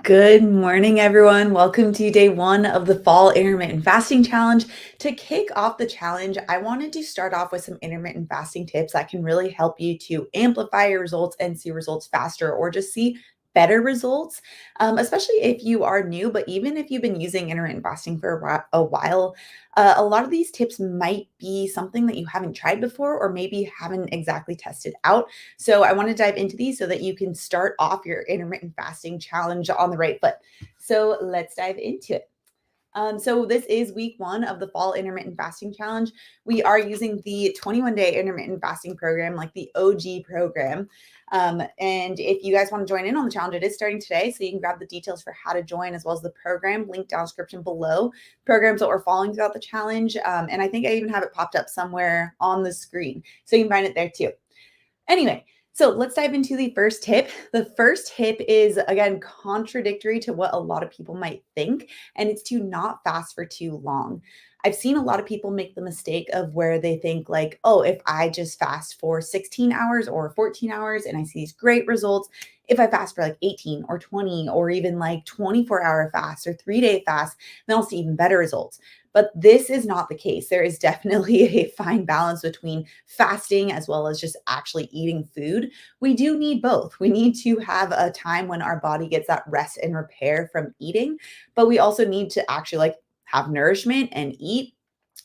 Good morning, everyone. Welcome to day one of the Fall Intermittent Fasting Challenge. To kick off the challenge, I wanted to start off with some intermittent fasting tips that can really help you to amplify your results and see results faster or just see better results, especially if you are new. But even if you've been using intermittent fasting for a while, a lot of these tips might be something that you haven't tried before or maybe haven't exactly tested out. So I want to dive into these so that you can start off your intermittent fasting challenge on the right foot. So let's dive into it. So this is week one of the fall intermittent fasting challenge. We are using the 21-day intermittent fasting program, like the OG program. And if you guys want to join in on the challenge, it is starting today. So you can grab the details for how to join as well as the program link down description below. Programs that we're following throughout the challenge. And I think I even have it popped up somewhere on the screen. So you can find it there too. Anyway, so let's dive into the first tip. The first tip is, again, contradictory to what a lot of people might think, and it's to not fast for too long. I've seen a lot of people make the mistake of where they think, like, oh, if I just fast for 16 hours or 14 hours and I see these great results, if I fast for like 18 or 20 or even like 24-hour fast or 3-day fast, then I'll see even better results. But this is not the case. There is definitely a fine balance between fasting as well as just actually eating food. We do need both. We need to have a time when our body gets that rest and repair from eating, but we also need to actually like have nourishment and eat.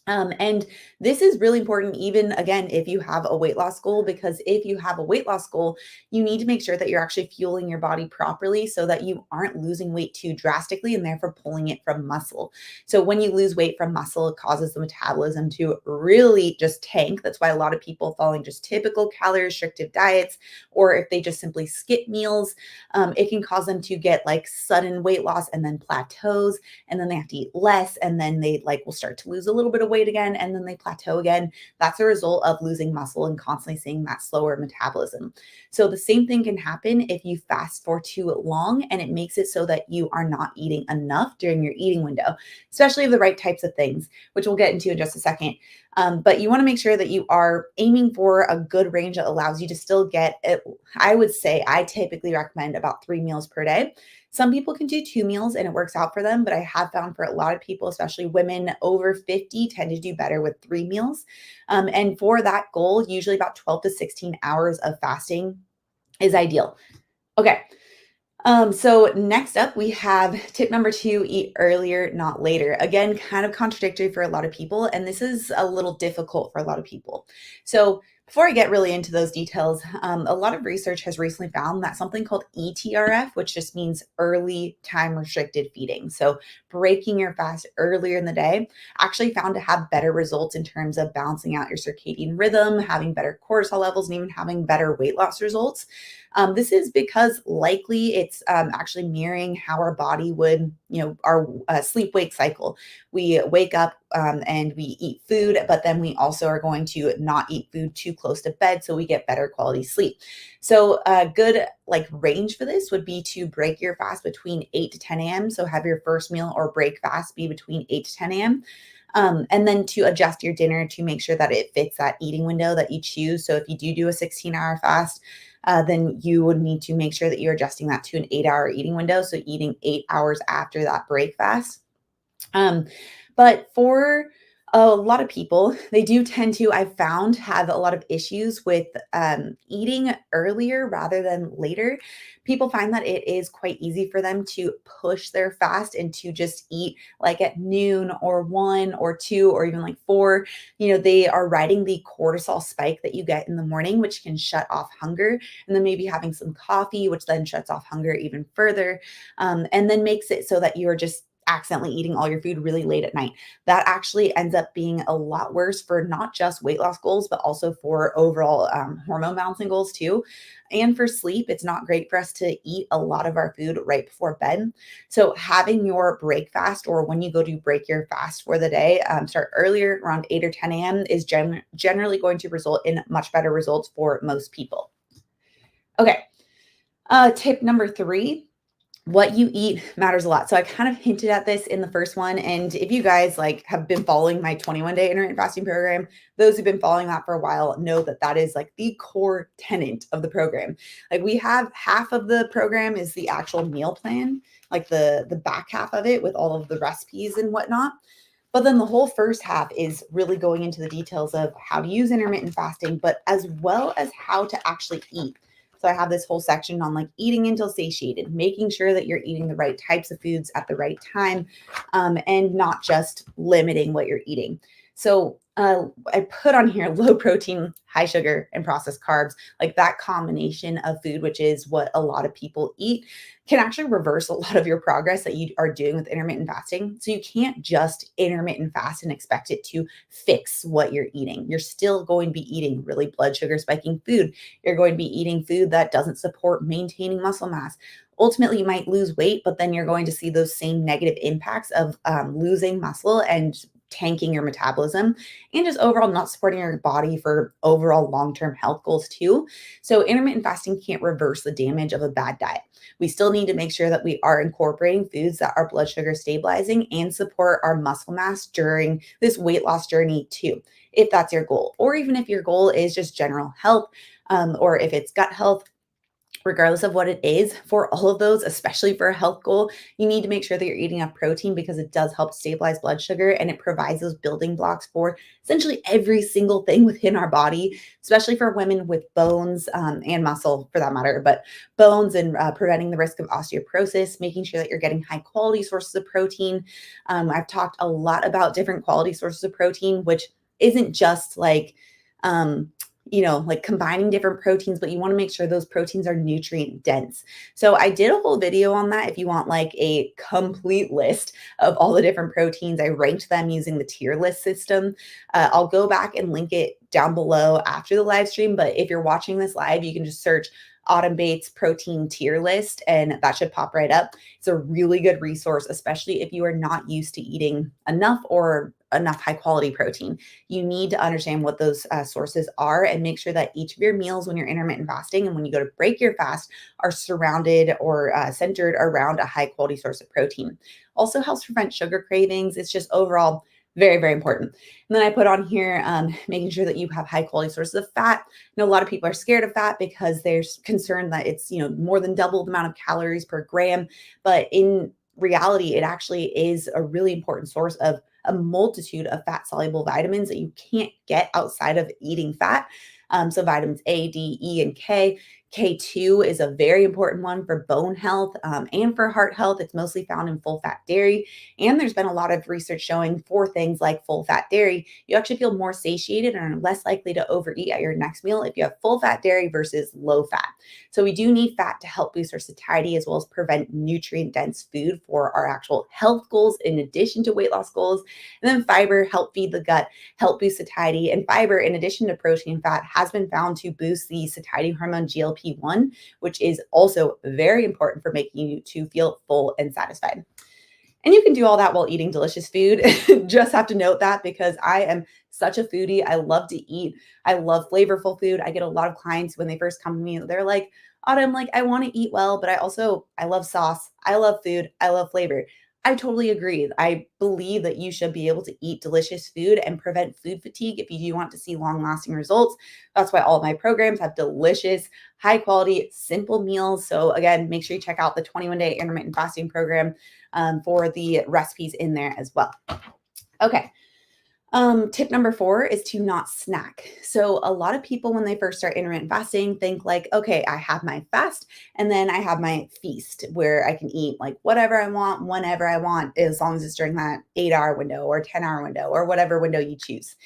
And this is really important, even again, if you have a weight loss goal, because if you have a weight loss goal, you need to make sure that you're actually fueling your body properly so that you aren't losing weight too drastically and therefore pulling it from muscle. So when you lose weight from muscle, it causes the metabolism to really just tank. That's why a lot of people following just typical calorie restrictive diets, or if they just simply skip meals, it can cause them to get like sudden weight loss and then plateaus, and then they have to eat less, and then they like will start to lose a little bit of weight again, and then they plateau again. That's a result of losing muscle and constantly seeing that slower metabolism. So the same thing can happen if you fast for too long, and it makes it so that you are not eating enough during your eating window, especially of the right types of things, which we'll get into in just a second. But you want to make sure that you are aiming for a good range that allows you to still get it. I would say I typically recommend about 3 meals per day. Some people can do 2 meals and it works out for them, but I have found for a lot of people, especially women over 50, tend to do better with 3 meals. And for that goal, usually about 12 to 16 hours of fasting is ideal. Okay. So next up, we have tip number two, eat earlier, not later. Again, kind of contradictory for a lot of people, and this is a little difficult for a lot of people. So before I get really into those details, a lot of research has recently found that something called ETRF, which just means early time restricted feeding. So breaking your fast earlier in the day, actually found to have better results in terms of balancing out your circadian rhythm, having better cortisol levels, and even having better weight loss results. This is because likely it's actually mirroring how our body would, our sleep wake cycle. We wake up and we eat food, but then we also are going to not eat food too close to bed so we get better quality sleep. So a good like range for this would be to break your fast between 8 to 10 a.m. So have your first meal or break fast be between 8 to 10 a.m. And then to adjust your dinner to make sure that it fits that eating window that you choose. So if you do a 16-hour fast, then you would need to make sure that you're adjusting that to an 8-hour eating window. So eating 8 hours after that break fast. Um, but for a lot of people, they do tend to, I've found, have a lot of issues with eating earlier rather than later. People find that it is quite easy for them to push their fast and to just eat like at noon or 1 or 2 or even like 4. They are riding the cortisol spike that you get in the morning, which can shut off hunger, and then maybe having some coffee, which then shuts off hunger even further, and then makes it so that you're just accidentally eating all your food really late at night. That actually ends up being a lot worse for not just weight loss goals, but also for overall hormone balancing goals too. And for sleep, it's not great for us to eat a lot of our food right before bed. So having your break fast, or when you go to break your fast for the day, start earlier around 8 or 10 a.m. is generally going to result in much better results for most people. Okay. Tip number three, what you eat matters a lot. So I kind of hinted at this in the first one. And if you guys like have been following my 21-day intermittent fasting program, those who've been following that for a while know that that is like the core tenet of the program. Like we have half of the program is the actual meal plan, like the back half of it with all of the recipes and whatnot. But then the whole first half is really going into the details of how to use intermittent fasting, but as well as how to actually eat. So I have this whole section on like eating until satiated, making sure that you're eating the right types of foods at the right time, and not just limiting what you're eating. So I put on here low protein, high sugar, and processed carbs, like that combination of food, which is what a lot of people eat, can actually reverse a lot of your progress that you are doing with intermittent fasting. So you can't just intermittent fast and expect it to fix what you're eating. You're still going to be eating really blood sugar spiking food. You're going to be eating food that doesn't support maintaining muscle mass. Ultimately, you might lose weight, but then you're going to see those same negative impacts of losing muscle and tanking your metabolism and just overall not supporting your body for overall long-term health goals too. So intermittent fasting can't reverse the damage of a bad diet. We still need to make sure that we are incorporating foods that are blood sugar stabilizing and support our muscle mass during this weight loss journey too, if that's your goal. Or even if your goal is just general health, or if it's gut health, regardless of what it is, for all of those, especially for a health goal, you need to make sure that you're eating enough protein because it does help stabilize blood sugar and it provides those building blocks for essentially every single thing within our body, especially for women with bones, and muscle for that matter, but bones and preventing the risk of osteoporosis, making sure that you're getting high quality sources of protein. I've talked a lot about different quality sources of protein, which isn't just like, um, like combining different proteins, but you want to make sure those proteins are nutrient dense. So I did a whole video on that. If you want like a complete list of all the different proteins, I ranked them using the tier list system. I'll go back and link it down below after the live stream. But if you're watching this live, you can just search Autumn Bates protein tier list and that should pop right up. It's a really good resource, especially if you are not used to eating enough or enough high quality protein. You need to understand what those sources are and make sure that each of your meals when you're intermittent fasting and when you go to break your fast are surrounded or centered around a high quality source of protein. Also helps prevent sugar cravings. It's just overall very, very important. And then I put on here making sure that you have high quality sources of fat. I know a lot of people are scared of fat because they're concerned that it's more than double the amount of calories per gram, but in reality, it actually is a really important source of a multitude of fat soluble vitamins that you can't get outside of eating fat. So vitamins A, D, E, and K. K2 is a very important one for bone health and for heart health. It's mostly found in full fat dairy. And there's been a lot of research showing for things like full fat dairy, you actually feel more satiated and are less likely to overeat at your next meal if you have full fat dairy versus low fat. So we do need fat to help boost our satiety as well as prevent nutrient dense food for our actual health goals in addition to weight loss goals. And then fiber, help feed the gut, help boost satiety. And fiber, in addition to protein and fat, has been found to boost the satiety hormone GLP-1, which is also very important for making you to feel full and satisfied. And you can do all that while eating delicious food. Just have to note that because I am such a foodie. I love to eat. I love flavorful food. I get a lot of clients when they first come to me, they're like, Autumn, like I want to eat well, but I love sauce. I love food. I love flavor. I totally agree. I believe that you should be able to eat delicious food and prevent food fatigue if you do want to see long lasting results. That's why all of my programs have delicious, high quality, simple meals. So again, make sure you check out the 21-day intermittent fasting program for the recipes in there as well. Okay. Tip number 4 is to not snack. So a lot of people, when they first start intermittent fasting, think like, okay, I have my fast and then I have my feast where I can eat like whatever I want, whenever I want, as long as it's during that 8-hour window or 10-hour window or whatever window you choose.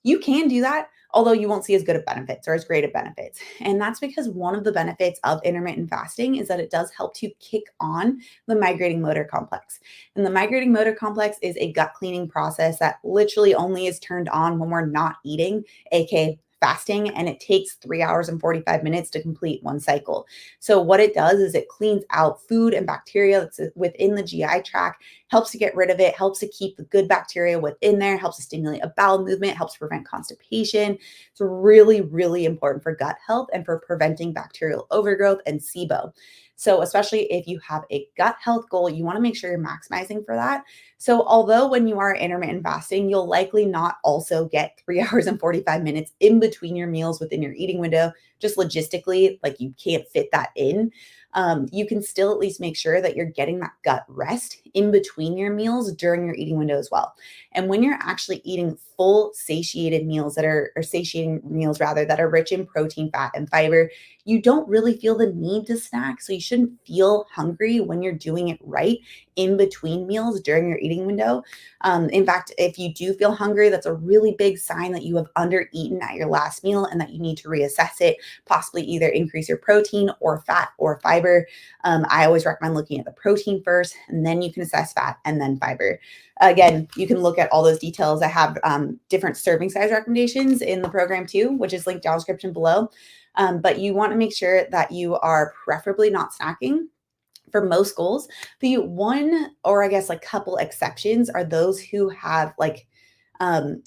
You can do that, although you won't see as good of benefits or as great of benefits. And that's because one of the benefits of intermittent fasting is that it does help to kick on the migrating motor complex. And the migrating motor complex is a gut cleaning process that literally only is turned on when we're not eating, aka fasting, and it takes 3 hours and 45 minutes to complete one cycle. So what it does is it cleans out food and bacteria that's within the GI tract, helps to get rid of it, helps to keep the good bacteria within there, helps to stimulate a bowel movement, helps prevent constipation. It's really, really important for gut health and for preventing bacterial overgrowth and SIBO. So, especially if you have a gut health goal, you want to make sure you're maximizing for that. So, although when you are intermittent fasting, you'll likely not also get 3 hours and 45 minutes in between your meals within your eating window, just logistically, like you can't fit that in. You can still at least make sure that you're getting that gut rest in between your meals during your eating window as well. And when you're actually eating full satiated meals or satiating meals rather, that are rich in protein, fat, and fiber, you don't really feel the need to snack. So you shouldn't feel hungry when you're doing it right in between meals during your eating window. In fact, if you do feel hungry, that's a really big sign that you have under eaten at your last meal and that you need to reassess it, possibly either increase your protein or fat or fiber. I always recommend looking at the protein first, and then you can assess fat and then fiber. Again, you can look at all those details. I have different serving size recommendations in the program too, which is linked down description below. But you want to make sure that you are preferably not snacking for most goals. The one, or I guess like couple exceptions, are those who have like um,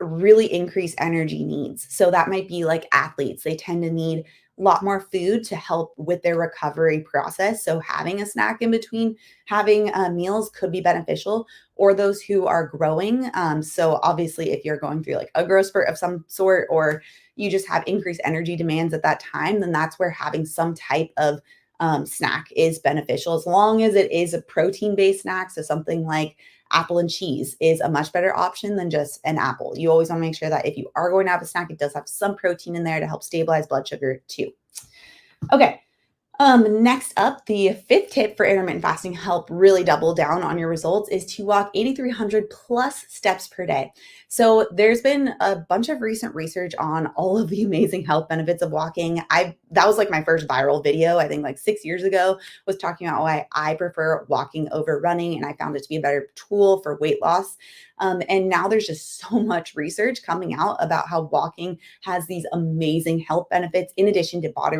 really increased energy needs. So that might be like athletes. They tend to need a lot more food to help with their recovery process. So having a snack in between having meals could be beneficial. Or those who are growing. So obviously, if you're going through like a growth spurt of some sort, or you just have increased energy demands at that time, then that's where having some type of snack is beneficial, as long as it is a protein based snack. So something like apple and cheese is a much better option than just an apple. You always want to make sure that if you are going to have a snack, it does have some protein in there to help stabilize blood sugar too. Okay. Next up, the fifth tip for intermittent fasting help really double down on your results is to walk 8,300 plus steps per day. So there's been a bunch of recent research on all of the amazing health benefits of walking. That was like my first viral video, I think like 6 years ago, was talking about why I prefer walking over running, and I found it to be a better tool for weight loss. And now there's just so much research coming out about how walking has these amazing health benefits in addition to body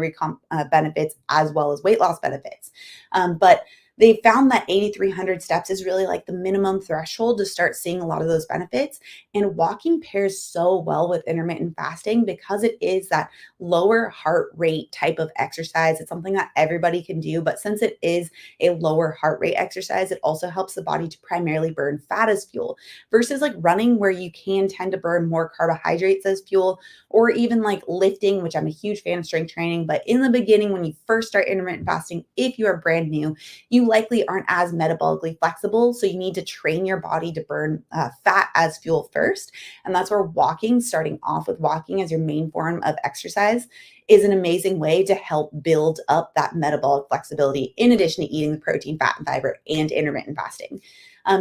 benefits as well as weight loss benefits. But they found that 8,300 steps is really like the minimum threshold to start seeing a lot of those benefits. And walking pairs so well with intermittent fasting because it is that lower heart rate type of exercise. It's something that everybody can do, but since it is a lower heart rate exercise, it also helps the body to primarily burn fat as fuel versus like running, where you can tend to burn more carbohydrates as fuel, or even like lifting, which I'm a huge fan of strength training. But in the beginning, when you first start intermittent fasting, if you are brand new, you likely aren't as metabolically flexible. So you need to train your body to burn fat as fuel first. And that's where walking, starting off with walking as your main form of exercise, is an amazing way to help build up that metabolic flexibility in addition to eating the protein, fat, and fiber and intermittent fasting.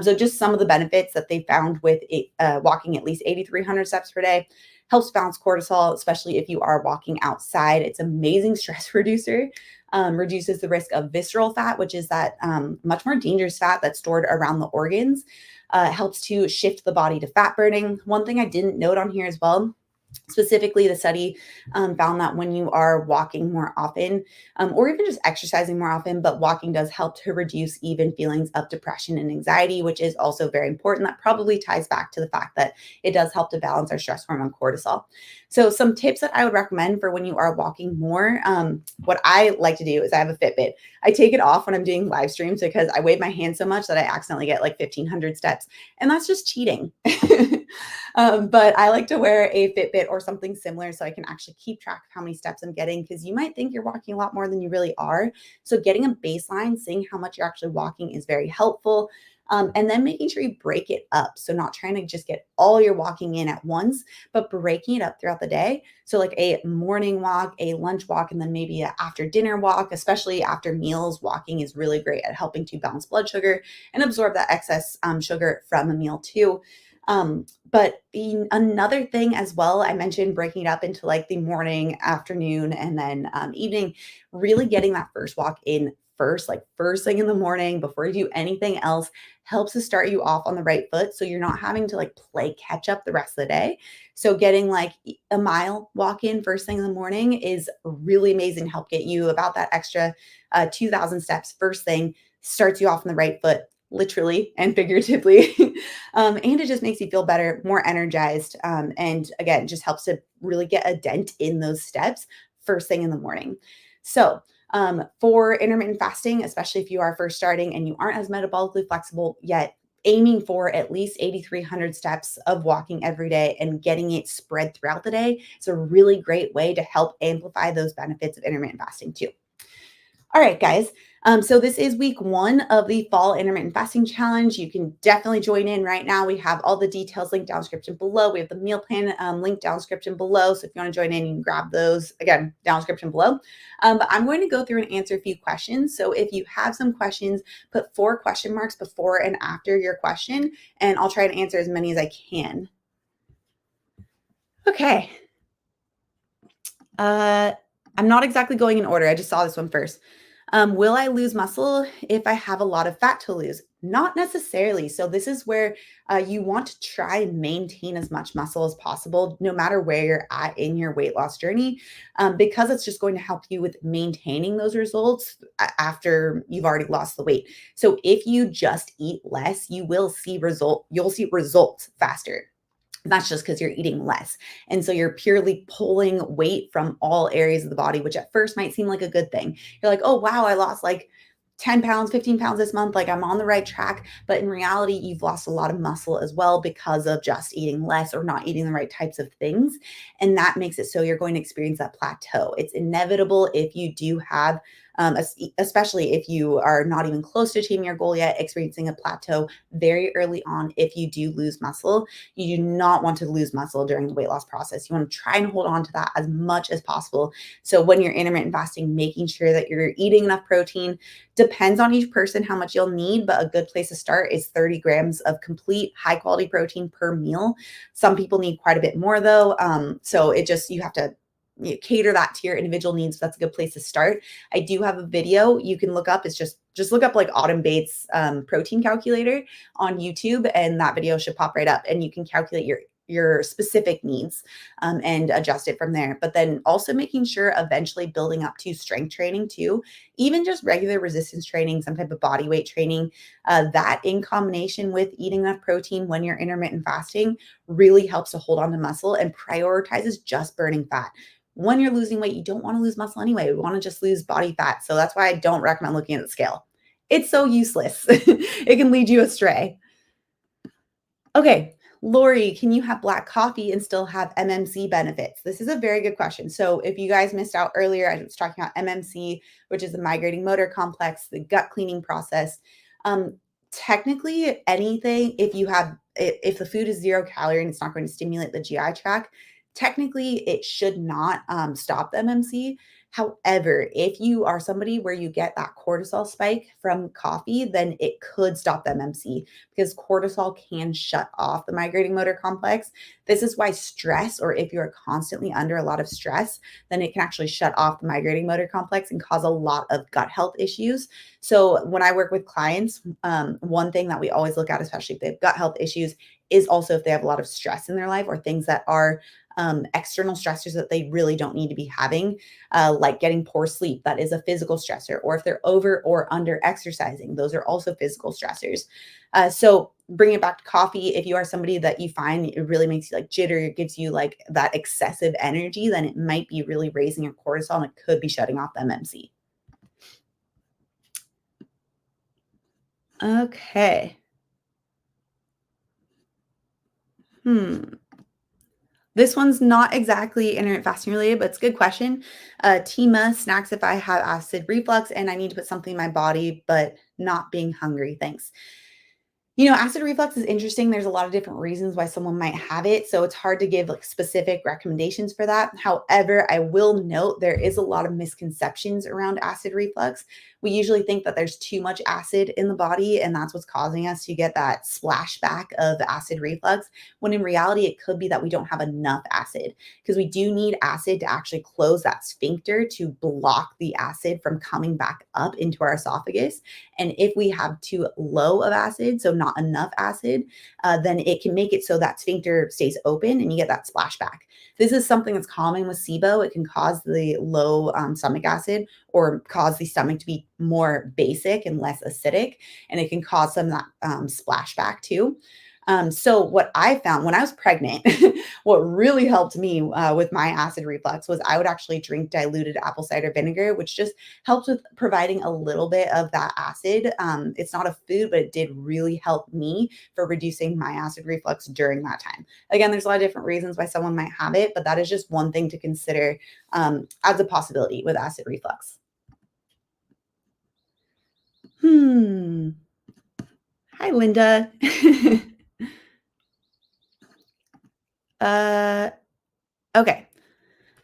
So just some of the benefits that they found with walking at least 8,300 steps per day: helps balance cortisol, especially if you are walking outside. It's an amazing stress reducer. Reduces the risk of visceral fat, which is that much more dangerous fat that's stored around the organs. Helps to shift the body to fat burning. One thing I didn't note on here as well, specifically, the study found that when you are walking more often, or even just exercising more often, but walking does help to reduce even feelings of depression and anxiety, which is also very important. That probably ties back to the fact that it does help to balance our stress hormone cortisol. So some tips that I would recommend for when you are walking more, what I like to do is I have a Fitbit. I take it off when I'm doing live streams because I wave my hand so much that I accidentally get like 1,500 steps, and that's just cheating. But I like to wear a Fitbit or something similar so I can actually keep track of how many steps I'm getting, because you might think you're walking a lot more than you really are. So getting a baseline, seeing how much you're actually walking, is very helpful. And then making sure you break it up. So not trying to just get all your walking in at once, but breaking it up throughout the day. So like a morning walk, a lunch walk, and then maybe an after dinner walk. Especially after meals, walking is really great at helping to balance blood sugar and absorb that excess sugar from a meal too. But another thing as well, I mentioned breaking it up into like the morning, afternoon, and then evening, really getting that first walk in first, like first thing in the morning before you do anything else, helps to start you off on the right foot. So you're not having to like play catch up the rest of the day. So getting like a mile walk in first thing in the morning is really amazing to help get you about that extra 2,000 steps first thing, starts you off on the right foot, literally and figuratively. And it just makes you feel better, more energized. And again, just helps to really get a dent in those steps first thing in the morning. So For intermittent fasting, especially if you are first starting and you aren't as metabolically flexible yet, aiming for at least 8,300 steps of walking every day and getting it spread throughout the day is a really great way to help amplify those benefits of intermittent fasting too. All right, guys. So this is week 1 of the fall intermittent fasting challenge. You can definitely join in right now. We have all the details linked down description below. We have the meal plan linked down description below. So if you want to join in, you can grab those again down description below. But I'm going to go through and answer a few questions. So if you have some questions, put 4 question marks before and after your question, and I'll try to answer as many as I can. Okay. I'm not exactly going in order. I just saw this one first. Will I lose muscle if I have a lot of fat to lose? Not necessarily. So this is where you want to try and maintain as much muscle as possible, no matter where you're at in your weight loss journey, because it's just going to help you with maintaining those results after you've already lost the weight. So if you just eat less, you'll see results faster. That's just because you're eating less. And so you're purely pulling weight from all areas of the body, which at first might seem like a good thing. You're like, oh, wow, I lost like 10 pounds, 15 pounds this month. Like I'm on the right track. But in reality, you've lost a lot of muscle as well because of just eating less or not eating the right types of things. And that makes it so you're going to experience that plateau. It's inevitable if you do have especially if you are not even close to achieving your goal yet, experiencing a plateau very early on. If you do lose muscle, you do not want to lose muscle during the weight loss process. You want to try and hold on to that as much as possible. So when you're intermittent fasting, making sure that you're eating enough protein depends on each person how much you'll need, but a good place to start is 30 grams of complete high quality protein per meal. Some people need quite a bit more though. So you have to cater that to your individual needs. That's a good place to start. I do have a video you can look up. It's just look up like Autumn Bates protein calculator on YouTube, and that video should pop right up, and you can calculate your specific needs and adjust it from there. But then also making sure eventually building up to strength training too, even just regular resistance training, some type of body weight training, that in combination with eating enough protein when you're intermittent fasting really helps to hold on to muscle and prioritizes just burning fat. When you're losing weight, you don't want to lose muscle anyway. We want to just lose body fat. So that's why I don't recommend looking at the scale. It's so useless. It can lead you astray. Okay, Lori, can you have black coffee and still have MMC benefits? This is a very good question. So if you guys missed out earlier, I was talking about MMC, which is the migrating motor complex, the gut cleaning process. Technically, anything, if the food is 0 calorie and it's not going to stimulate the GI tract, technically it should not stop the MMC. However, if you are somebody where you get that cortisol spike from coffee, then it could stop the MMC because cortisol can shut off the migrating motor complex. This is why stress, or if you're constantly under a lot of stress, then it can actually shut off the migrating motor complex and cause a lot of gut health issues. So when I work with clients, one thing that we always look at, especially if they have gut health issues, is also if they have a lot of stress in their life or things that are external stressors that they really don't need to be having, like getting poor sleep. That is a physical stressor. Or if they're over or under exercising, those are also physical stressors. So bring it back to coffee. If you are somebody that you find it really makes you like jitter, it gives you like that excessive energy, then it might be really raising your cortisol and it could be shutting off the MMC. Okay. This one's not exactly intermittent fasting related, but it's a good question. Tima, snacks if I have acid reflux and I need to put something in my body, but not being hungry. Thanks. Acid reflux is interesting. There's a lot of different reasons why someone might have it. So it's hard to give like specific recommendations for that. However, I will note there is a lot of misconceptions around acid reflux. We usually think that there's too much acid in the body and that's what's causing us to get that splashback of acid reflux, when in reality, it could be that we don't have enough acid, because we do need acid to actually close that sphincter to block the acid from coming back up into our esophagus. And if we have too low of acid, so not enough acid, then it can make it so that sphincter stays open and you get that splashback. This is something that's common with SIBO. It can cause the low stomach acid or cause the stomach to be more basic and less acidic. And it can cause some of that splashback too. So what I found when I was pregnant, what really helped me with my acid reflux was I would actually drink diluted apple cider vinegar, which just helps with providing a little bit of that acid. It's not a food, but it did really help me for reducing my acid reflux during that time. Again, there's a lot of different reasons why someone might have it, but that is just one thing to consider as a possibility with acid reflux. Hmm. Hi, Linda. uh, okay.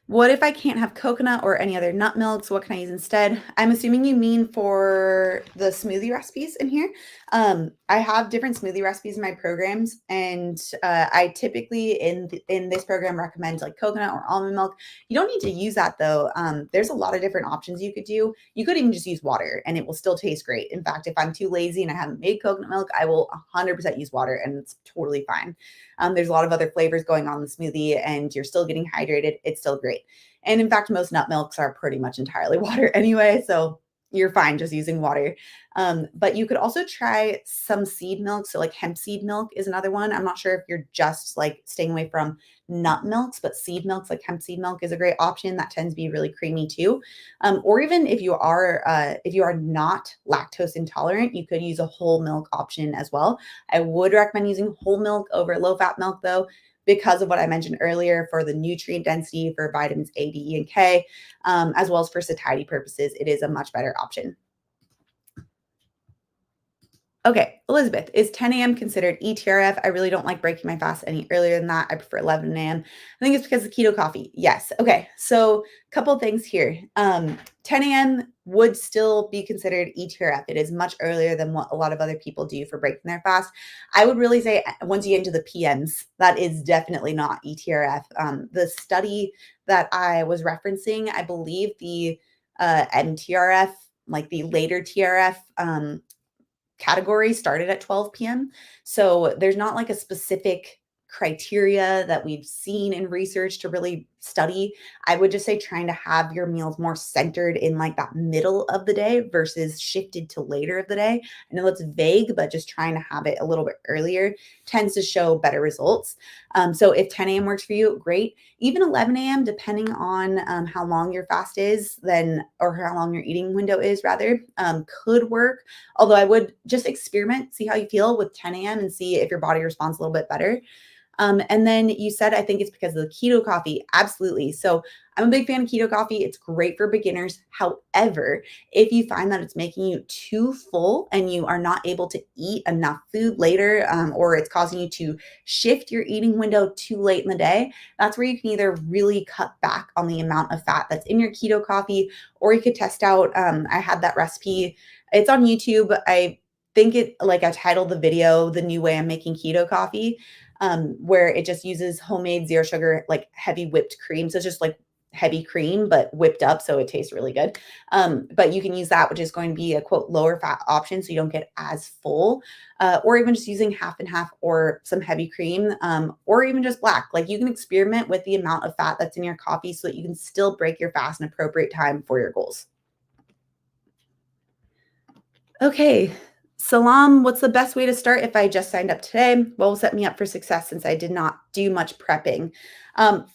What if I can't have coconut or any other nut milks? What can I use instead? I'm assuming you mean for the smoothie recipes in here. I have different smoothie recipes in my programs, and I typically in this program recommend like coconut or almond milk. You don't need to use that though. There's a lot of different options you could do. You could even just use water, and it will still taste great. In fact, if I'm too lazy and I haven't made coconut milk, I will 100% use water, and it's totally fine. There's a lot of other flavors going on in the smoothie, and you're still getting hydrated. It's still great. And in fact, most nut milks are pretty much entirely water anyway. So you're fine just using water. But you could also try some seed milk. So like hemp seed milk is another one. I'm not sure if you're just like staying away from nut milks, but seed milks like hemp seed milk is a great option. That tends to be really creamy too. Or even if you are not lactose intolerant, you could use a whole milk option as well. I would recommend using whole milk over low fat milk though, because of what I mentioned earlier for the nutrient density for vitamins A, D, E, and K, as well as for satiety purposes, it is a much better option. Okay, Elizabeth, is 10 a.m. considered ETRF? I really don't like breaking my fast any earlier than that. I prefer 11 a.m. I think it's because of keto coffee. Yes. Okay. So, a couple of things here. 10 a.m. would still be considered ETRF. It is much earlier than what a lot of other people do for breaking their fast. I would really say once you get into the PMs, that is definitely not ETRF. The study that I was referencing, I believe the MTRF, like the later TRF, category started at 12 p.m. So there's not like a specific criteria that we've seen in research to really study. I would just say trying to have your meals more centered in like that middle of the day versus shifted to later of the day. I know it's vague, but just trying to have it a little bit earlier tends to show better results. So if 10 a.m. works for you, great. Even 11 a.m., depending on how long your fast is, then, or how long your eating window is, rather, could work. Although I would just experiment, see how you feel with 10 a.m. and see if your body responds a little bit better. And then you said, I think it's because of the keto coffee. Absolutely. So I'm a big fan of keto coffee. It's great for beginners. However, if you find that it's making you too full and you are not able to eat enough food later, or it's causing you to shift your eating window too late in the day, that's where you can either really cut back on the amount of fat that's in your keto coffee, or you could test out, I had that recipe. It's on YouTube. I think it, like I titled the video, The New Way I'm Making Keto Coffee, where it just uses homemade zero sugar, like heavy whipped cream. So it's just like heavy cream, but whipped up. So it tastes really good. But you can use that, which is going to be a quote lower fat option. So you don't get as full, or even just using half and half or some heavy cream, or even just black. Like you can experiment with the amount of fat that's in your coffee so that you can still break your fast in appropriate time for your goals. Okay. Salam, what's the best way to start if I just signed up today? What will set me up for success since I did not do much prepping?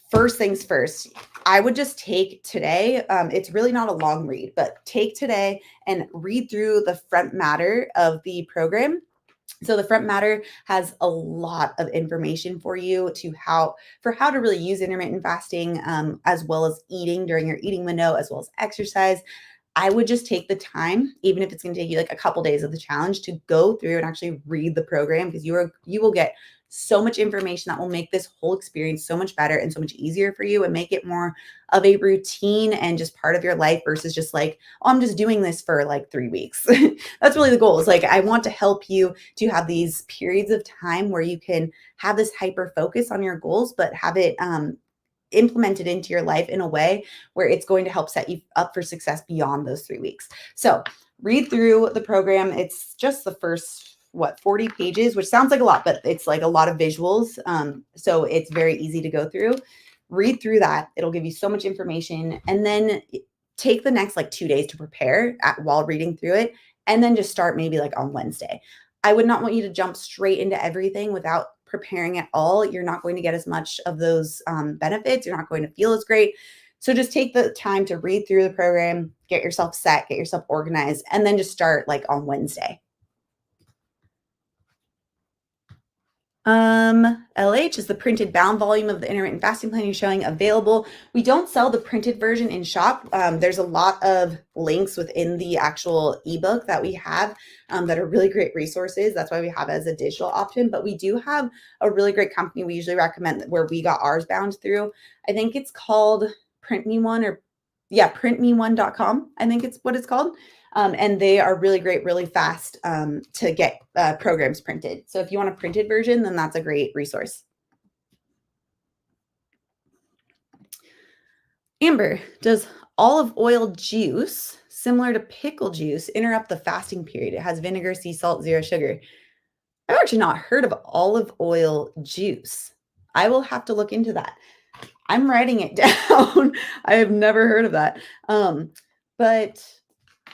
First things first, I would just take today. It's really not a long read, but take today and read through the front matter of the program. So the front matter has a lot of information for you for how to really use intermittent fasting, as well as eating during your eating window, as well as exercise. I would just take the time, even if it's going to take you like a couple days of the challenge, to go through and actually read the program, because you will get so much information that will make this whole experience so much better and so much easier for you, and make it more of a routine and just part of your life versus just like, oh, I'm just doing this for like 3 weeks. That's really the goal. Is like, I want to help you to have these periods of time where you can have this hyper focus on your goals, but have it implemented into your life in a way where it's going to help set you up for success beyond those 3 weeks. So read through the program. It's just the first, 40 pages, which sounds like a lot, but it's like a lot of visuals. So it's very easy to go through. Read through that. It'll give you so much information. And then take the next like 2 days to prepare while reading through it. And then just start maybe like on Wednesday. I would not want you to jump straight into everything without preparing at all. You're not going to get as much of those benefits. You're not going to feel as great. So just take the time to read through the program, get yourself set, get yourself organized, and then just start like on Wednesday. LH is the printed bound volume of the intermittent fasting plan you're showing available. We don't sell the printed version in shop. There's a lot of links within the actual ebook that we have that are really great resources. That's why we have it as a digital option. But we do have a really great company we usually recommend where we got ours bound through. I think it's called Print Me One or printme1.com. I think it's what it's called. And they are really great, really fast to get programs printed. So if you want a printed version, then that's a great resource. Amber, does olive oil juice, similar to pickle juice, interrupt the fasting period? It has vinegar, sea salt, zero sugar. I've actually not heard of olive oil juice. I will have to look into that. I'm writing it down. I have never heard of that. But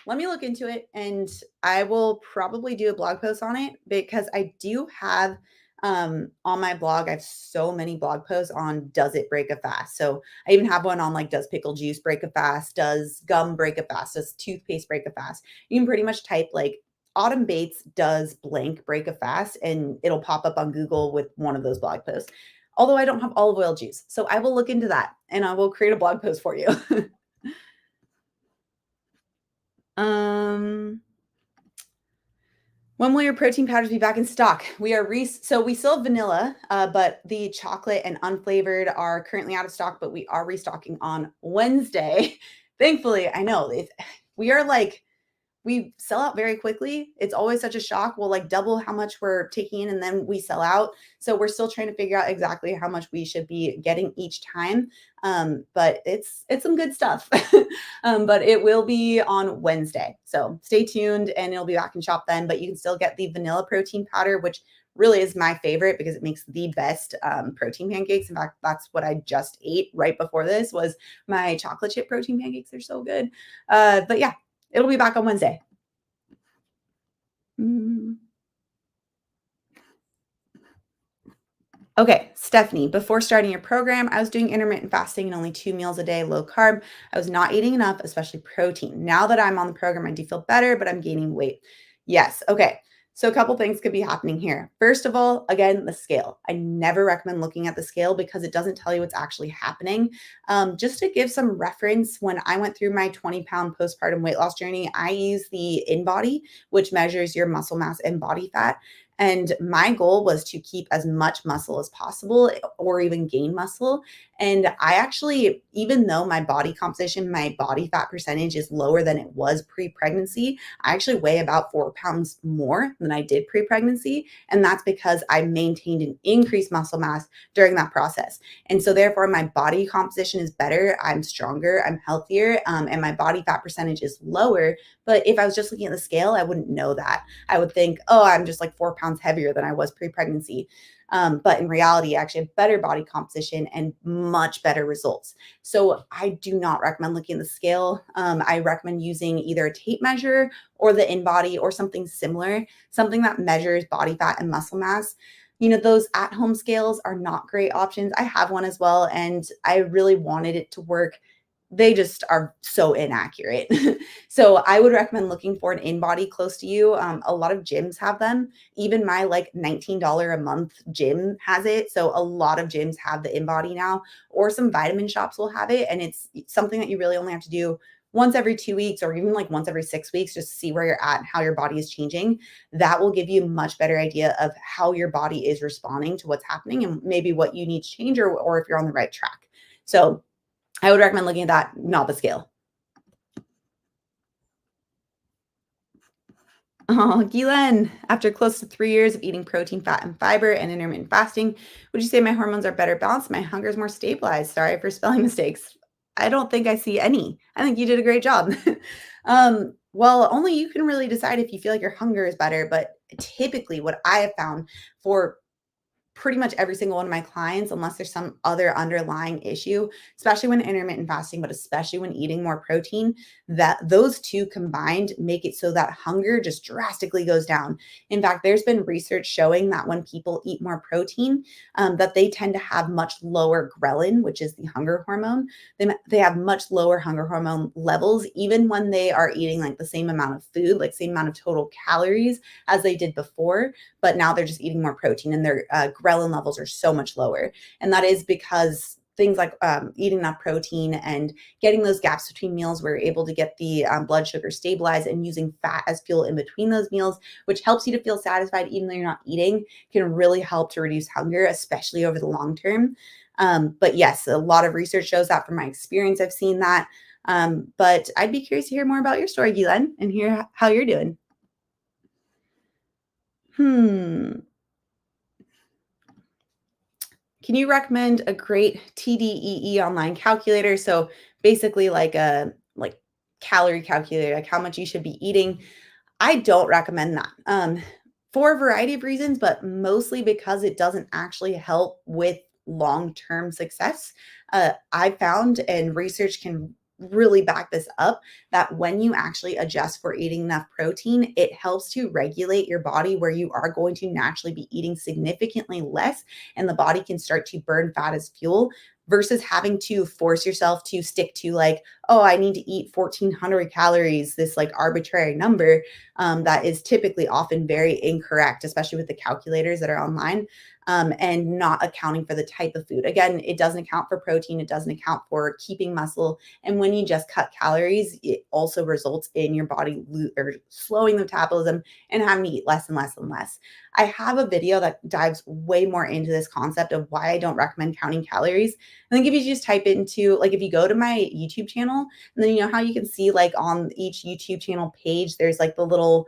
let me look into it, and I will probably do a blog post on it because I do have on my blog, I have so many blog posts on does it break a fast. So I even have one on like does pickle juice break a fast, does gum break a fast, does toothpaste break a fast. You can pretty much type like Autumn Bates does blank break a fast, and it'll pop up on Google with one of those blog posts. Although I don't have olive oil juice, so I will look into that and I will create a blog post for you. When will your protein powders be back in stock? We are so we still have vanilla, but the chocolate and unflavored are currently out of stock, but we are restocking on Wednesday. Thankfully, I know we are like we sell out very quickly. It's always such a shock. We'll like double how much we're taking in and then we sell out. So we're still trying to figure out exactly how much we should be getting each time. But it's some good stuff. But it will be on Wednesday. So stay tuned and it'll be back in shop then. But you can still get the vanilla protein powder, which really is my favorite because it makes the best protein pancakes. In fact, that's what I just ate right before this was my chocolate chip protein pancakes. They're so good. But yeah, it'll be back on Wednesday. Okay, Stephanie, before starting your program, I was doing intermittent fasting and only 2 meals a day, low carb. I was not eating enough, especially protein. Now that I'm on the program, I do feel better, but I'm gaining weight. Yes. Okay. So a couple things could be happening here. First of all, again, the scale. I never recommend looking at the scale because it doesn't tell you what's actually happening. Just to give some reference, when I went through my 20-pound postpartum weight loss journey, I used the InBody, which measures your muscle mass and body fat. And my goal was to keep as much muscle as possible or even gain muscle. And I actually, even though my body composition, my body fat percentage is lower than it was pre-pregnancy, I actually weigh about 4 pounds more than I did pre-pregnancy. And that's because I maintained an increased muscle mass during that process. And so therefore my body composition is better. I'm stronger, I'm healthier, and my body fat percentage is lower. But if I was just looking at the scale, I wouldn't know that. I would think, oh, I'm just like 4 pounds heavier than I was pre-pregnancy. But in reality, I actually have better body composition and much better results. So I do not recommend looking at the scale. I recommend using either a tape measure or the InBody or something similar, something that measures body fat and muscle mass. You know, those at-home scales are not great options. I have one as well, and I really wanted it to work. They just are so inaccurate. So I would recommend looking for an InBody close to you. A lot of gyms have them. Even my like $19 a month gym has it. So a lot of gyms have the InBody now, or some vitamin shops will have it. And it's something that you really only have to do once every 2 weeks or even like once every 6 weeks, just to see where you're at and how your body is changing. That will give you a much better idea of how your body is responding to what's happening and maybe what you need to change or if you're on the right track. So I would recommend looking at that, not the scale. Oh, Gilan, after close to 3 years of eating protein, fat, and fiber and intermittent fasting, would you say my hormones are better balanced? My hunger is more stabilized. Sorry for spelling mistakes. I don't think I see any. I think you did a great job. Well, only you can really decide if you feel like your hunger is better. But typically, what I have found for pretty much every single one of my clients, unless there's some other underlying issue, especially when intermittent fasting, but especially when eating more protein, that those two combined make it so that hunger just drastically goes down. In fact, there's been research showing that when people eat more protein, that they tend to have much lower ghrelin, which is the hunger hormone. They have much lower hunger hormone levels, even when they are eating like the same amount of food, like same amount of total calories as they did before, but now they're just eating more protein and their ghrelin levels are so much lower. And that is because things like eating enough protein and getting those gaps between meals, we're able to get the blood sugar stabilized, and using fat as fuel in between those meals, which helps you to feel satisfied even though you're not eating, can really help to reduce hunger, especially over the long term. But yes, a lot of research shows that. From my experience, I've seen that. But I'd be curious to hear more about your story, Guylaine, and hear how you're doing. Hmm. Can you recommend a great TDEE online calculator? So basically like a calorie calculator, like how much you should be eating. I don't recommend that for a variety of reasons, but mostly because it doesn't actually help with long term success. I found, and research can really back this up, that when you actually adjust for eating enough protein, it helps to regulate your body where you are going to naturally be eating significantly less, and the body can start to burn fat as fuel versus having to force yourself to stick to like, oh, I need to eat 1,400 calories, this like arbitrary number that is typically often very incorrect, especially with the calculators that are online, and not accounting for the type of food. Again, it doesn't account for protein, it doesn't account for keeping muscle. And when you just cut calories, it also results in your body or slowing the metabolism and having to eat less and less and less. I have a video that dives way more into this concept of why I don't recommend counting calories. I think if you just type into, like, if you go to my YouTube channel, and then you know how you can see like on each YouTube channel page, there's like the little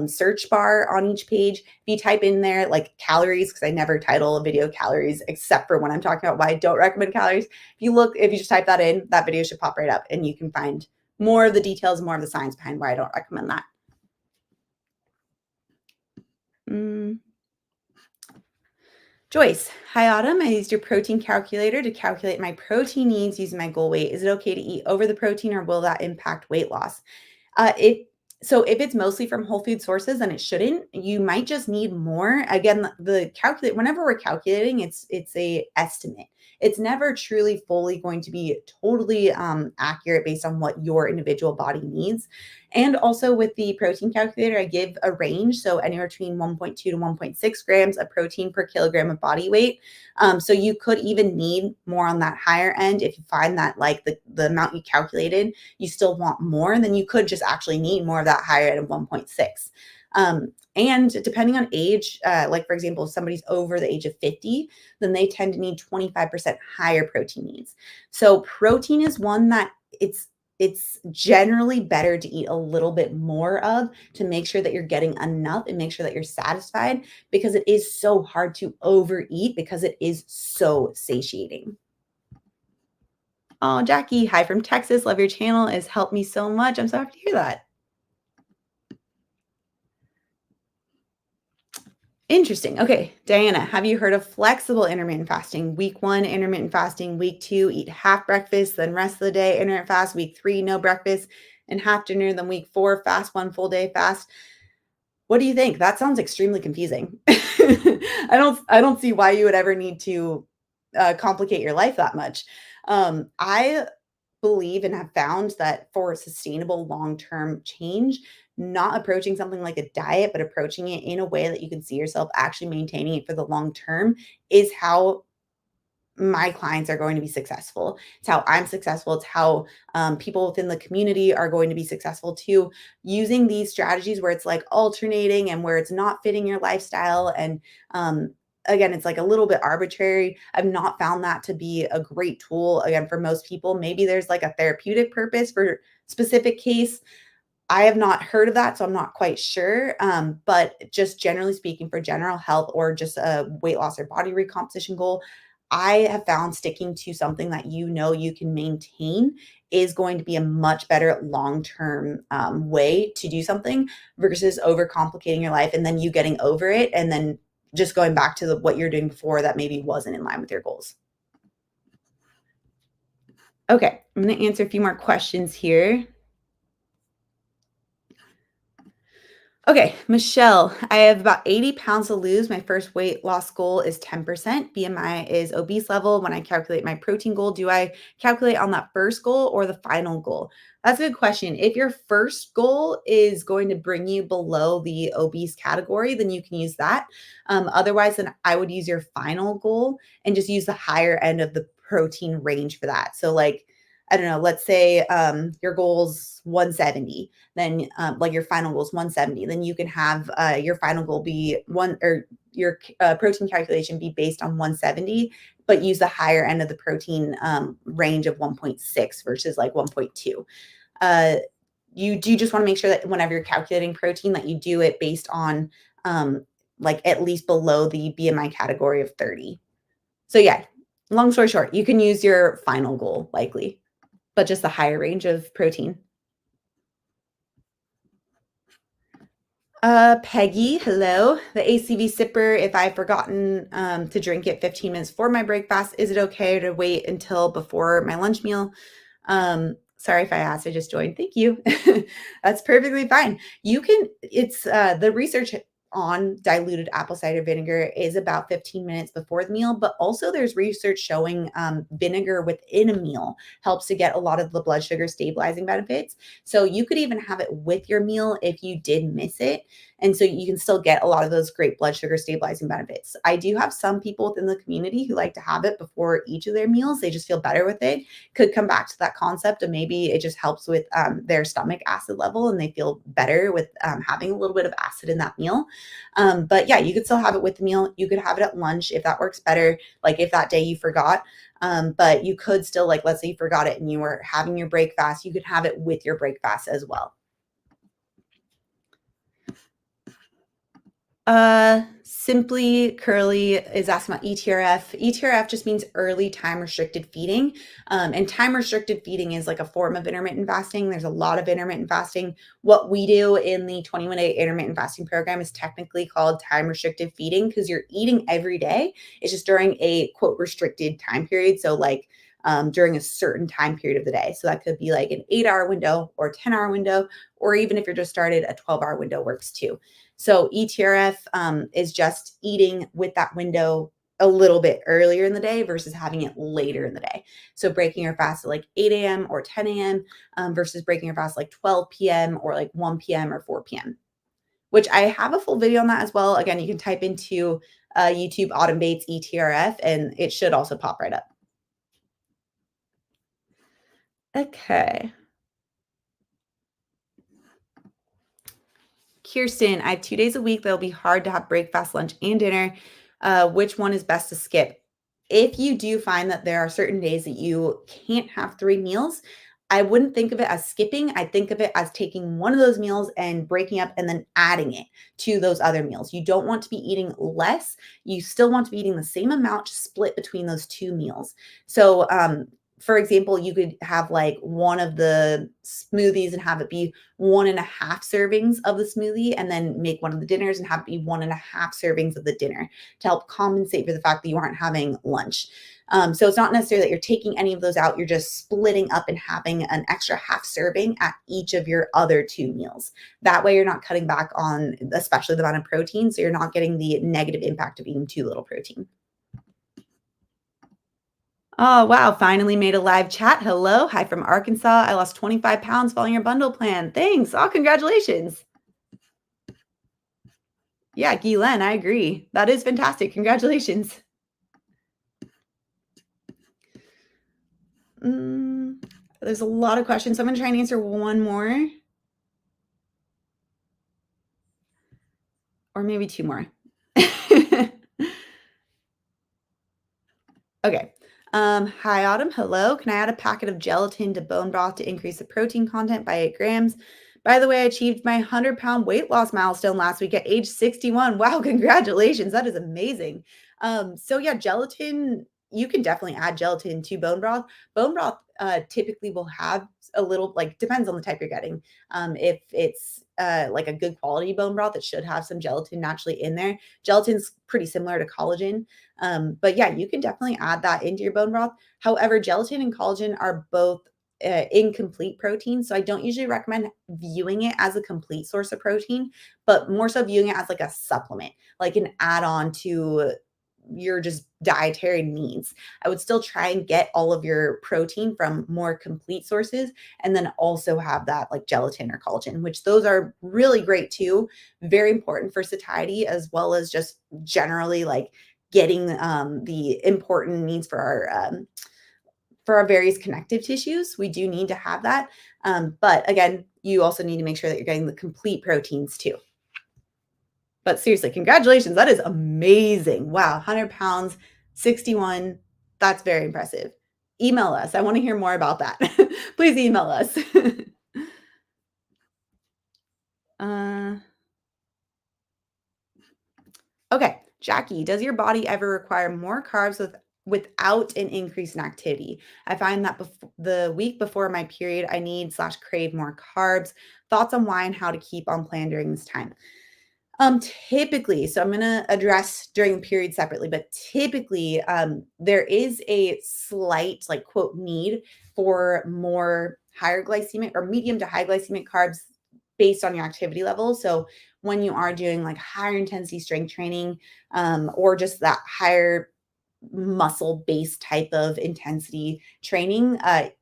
search bar on each page. If you type in there like calories, because I never title a video calories except for when I'm talking about why I don't recommend calories. If you just type that in, that video should pop right up and you can find more of the details, more of the science behind why I don't recommend that. Mm. Joyce, hi Autumn. I used your protein calculator to calculate my protein needs using my goal weight. Is it okay to eat over the protein or will that impact weight loss? It So if it's mostly from whole food sources, then it shouldn't. You might just need more. Again, the calculate whenever we're calculating, it's a estimate. It's never truly fully going to be totally accurate based on what your individual body needs. And also with the protein calculator, I give a range, so anywhere between 1.2 to 1.6 grams of protein per kilogram of body weight. So you could even need more on that higher end if you find that like the amount you calculated you still want more, then you could just actually need more of that higher end of 1.6. And depending on age, like for example, if somebody's over the age of 50, then they tend to need 25% higher protein needs. So protein is one that it's generally better to eat a little bit more of to make sure that you're getting enough and make sure that you're satisfied, because it is so hard to overeat because it is so satiating. Oh, Jackie, hi from Texas. Love your channel. It's helped me so much. I'm so happy to hear that. Interesting. Okay, Diana, have you heard of flexible intermittent fasting? Week 1, intermittent fasting. Week 2, eat half breakfast, then rest of the day, intermittent fast. Week 3, no breakfast and half dinner. Then week 4, fast 1 full day fast. What do you think? That sounds extremely confusing. I don't see why you would ever need to complicate your life that much. I believe and have found that for sustainable long-term change, not approaching something like a diet, but approaching it in a way that you can see yourself actually maintaining it for the long term is how my clients are going to be successful. It's how I'm successful. It's how people within the community are going to be successful too. Using these strategies where it's like alternating and where it's not fitting your lifestyle. And again, it's like a little bit arbitrary. I've not found that to be a great tool. Again, for most people, maybe there's like a therapeutic purpose for specific case. I have not heard of that, so I'm not quite sure. But just generally speaking, for general health or just a weight loss or body recomposition goal, I have found sticking to something that you know you can maintain is going to be a much better long-term way to do something versus overcomplicating your life and then you getting over it and then just going back to what you're doing before that maybe wasn't in line with your goals. Okay, I'm going to answer a few more questions here. Okay, Michelle, I have about 80 pounds to lose. My first weight loss goal is 10%. BMI is obese level. When I calculate my protein goal, do I calculate on that first goal or the final goal? That's a good question. If your first goal is going to bring you below the obese category, then you can use that. Otherwise, then I would use your final goal and just use the higher end of the protein range for that. So, like, I don't know, let's say your goal's 170, then like your final goal is 170, then you can have your final goal be one, or your protein calculation be based on 170, but use the higher end of the protein range of 1.6 versus like 1.2. You do just want to make sure that whenever you're calculating protein, that you do it based on like at least below the BMI category of 30. So yeah, long story short, you can use your final goal likely, but just the higher range of protein. Peggy, hello. The ACV sipper, if I've forgotten to drink it 15 minutes before my break fast, is it okay to wait until before my lunch meal? Sorry if I asked, I just joined. Thank you. That's perfectly fine. You can, it's the research on diluted apple cider vinegar is about 15 minutes before the meal, but also there's research showing vinegar within a meal helps to get a lot of the blood sugar stabilizing benefits. So you could even have it with your meal if you did miss it. And so you can still get a lot of those great blood sugar stabilizing benefits. I do have some people within the community who like to have it before each of their meals. They just feel better with it. Could come back to that concept of maybe it just helps with their stomach acid level and they feel better with having a little bit of acid in that meal. But yeah, you could still have it with the meal. You could have it at lunch if that works better. Like if that day you forgot, but you could still, like, let's say you forgot it and you were having your break fast, you could have it with your break fast as well. Simply Curly is asking about ETRF. ETRF just means early time restricted feeding. And time restricted feeding is like a form of intermittent fasting. There's a lot of intermittent fasting. What we do in the 21-day intermittent fasting program is technically called time restricted feeding because you're eating every day. It's just during a quote restricted time period. So like during a certain time period of the day. So that could be like an 8-hour window or 10-hour window, or even if you're just started, a 12-hour window works too. So ETRF is just eating with that window a little bit earlier in the day versus having it later in the day. So breaking your fast at like 8 a.m. or 10 a.m. Versus breaking your fast like 12 p.m. or like 1 p.m. or 4 p.m., which I have a full video on that as well. Again, you can type into YouTube Autumn Bates ETRF and it should also pop right up. Okay. Kirsten, I have 2 days a week that'll be hard to have breakfast, lunch, and dinner. Which one is best to skip? If you do find that there are certain days that you can't have 3 meals, I wouldn't think of it as skipping. I think of it as taking one of those meals and breaking up and then adding it to those other meals. You don't want to be eating less. You still want to be eating the same amount split between those 2 meals. So, for example, you could have like one of the smoothies and have it be 1.5 servings of the smoothie, and then make one of the dinners and have it be 1.5 servings of the dinner to help compensate for the fact that you aren't having lunch. So it's not necessarily that you're taking any of those out. You're just splitting up and having an extra half serving at each of your other 2 meals. That way you're not cutting back on, especially the amount of protein. So you're not getting the negative impact of eating too little protein. Oh, wow. Finally made a live chat. Hello. Hi from Arkansas. I lost 25 pounds following your bundle plan. Thanks. Oh, congratulations. Yeah, Guylaine, I agree. That is fantastic. Congratulations. There's a lot of questions. So I'm going to try and answer one more. Or maybe 2 more. Okay. Hi, Autumn. Hello. Can I add a packet of gelatin to bone broth to increase the protein content by 8 grams? By the way, I achieved my 100-pound weight loss milestone last week at age 61. Wow, congratulations. That is amazing. So yeah, gelatin, you can definitely add gelatin to bone broth. Bone broth typically will have a little, like, depends on the type you're getting. If it's like a good quality bone broth, it should have some gelatin naturally in there. Gelatin's pretty similar to collagen. But yeah, you can definitely add that into your bone broth. However, gelatin and collagen are both incomplete protein. So I don't usually recommend viewing it as a complete source of protein, but more so viewing it as like a supplement, like an add on to your just dietary needs. I would still try and get all of your protein from more complete sources and then also have that like gelatin or collagen, which those are really great too. Very important for satiety as well as just generally like getting the important needs for our various connective tissues. We do need to have that. But again, you also need to make sure that you're getting the complete proteins too. But seriously, congratulations. That is amazing. Wow. 100 pounds, 61. That's very impressive. Email us. I want to hear more about that. Please email us. uh, okay. Jackie, does your body ever require more carbs without an increase in activity? I find that the week before my period, I need/crave more carbs. Thoughts on why and how to keep on plan during this time? Typically, so I'm gonna address during the period separately, but typically, there is a slight, like, quote, need for more higher glycemic or medium to high glycemic carbs based on your activity level. So when you are doing like higher intensity strength training, or just that higher muscle based type of intensity training,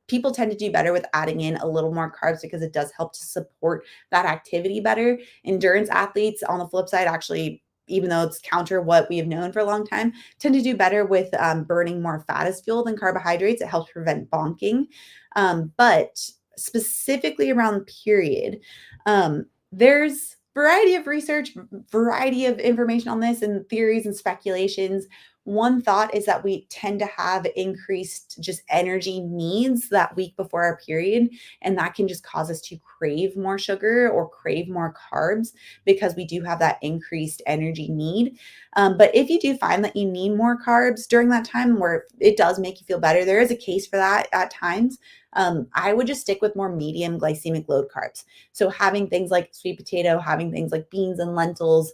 people tend to do better with adding in a little more carbs because it does help to support that activity better. Endurance athletes, on the flip side, actually, even though it's counter what we have known for a long time, tend to do better with burning more fat as fuel than carbohydrates. It helps prevent bonking. But specifically around the period, there's variety of research, variety of information on this and theories and speculations. One thought is that we tend to have increased just energy needs that week before our period, and that can just cause us to crave more sugar or crave more carbs because we do have that increased energy need. But if you do find that you need more carbs during that time where it does make you feel better, there is a case for that at times. I would just stick with more medium glycemic load carbs. So having things like sweet potato, having things like beans and lentils,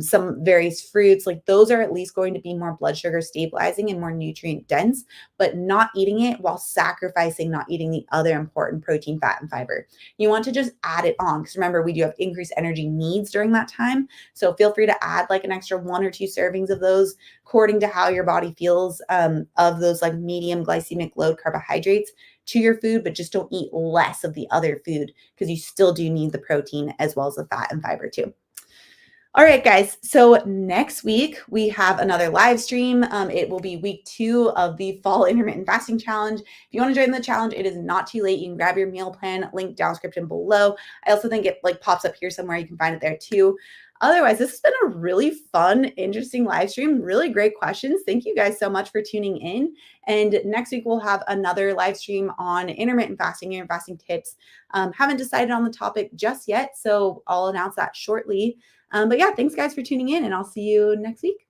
some various fruits, like those are at least going to be more blood sugar stabilizing and more nutrient dense, but not eating it while sacrificing not eating the other important protein, fat, and fiber. You want to just add it on because remember, we do have increased energy needs during that time. So feel free to add like an extra 1 or 2 servings of those according to how your body feels, of those like medium glycemic load carbohydrates to your food, but just don't eat less of the other food because you still do need the protein as well as the fat and fiber too. All right, guys. So next week we have another live stream. It will be week 2 of the Fall Intermittent Fasting Challenge. If you want to join the challenge, it is not too late. You can grab your meal plan, link down description below. I also think it like pops up here somewhere. You can find it there too. Otherwise, this has been a really fun, interesting live stream. Really great questions. Thank you guys so much for tuning in. And next week we'll have another live stream on intermittent fasting tips. Haven't decided on the topic just yet, so I'll announce that shortly. But yeah, thanks guys for tuning in, and I'll see you next week.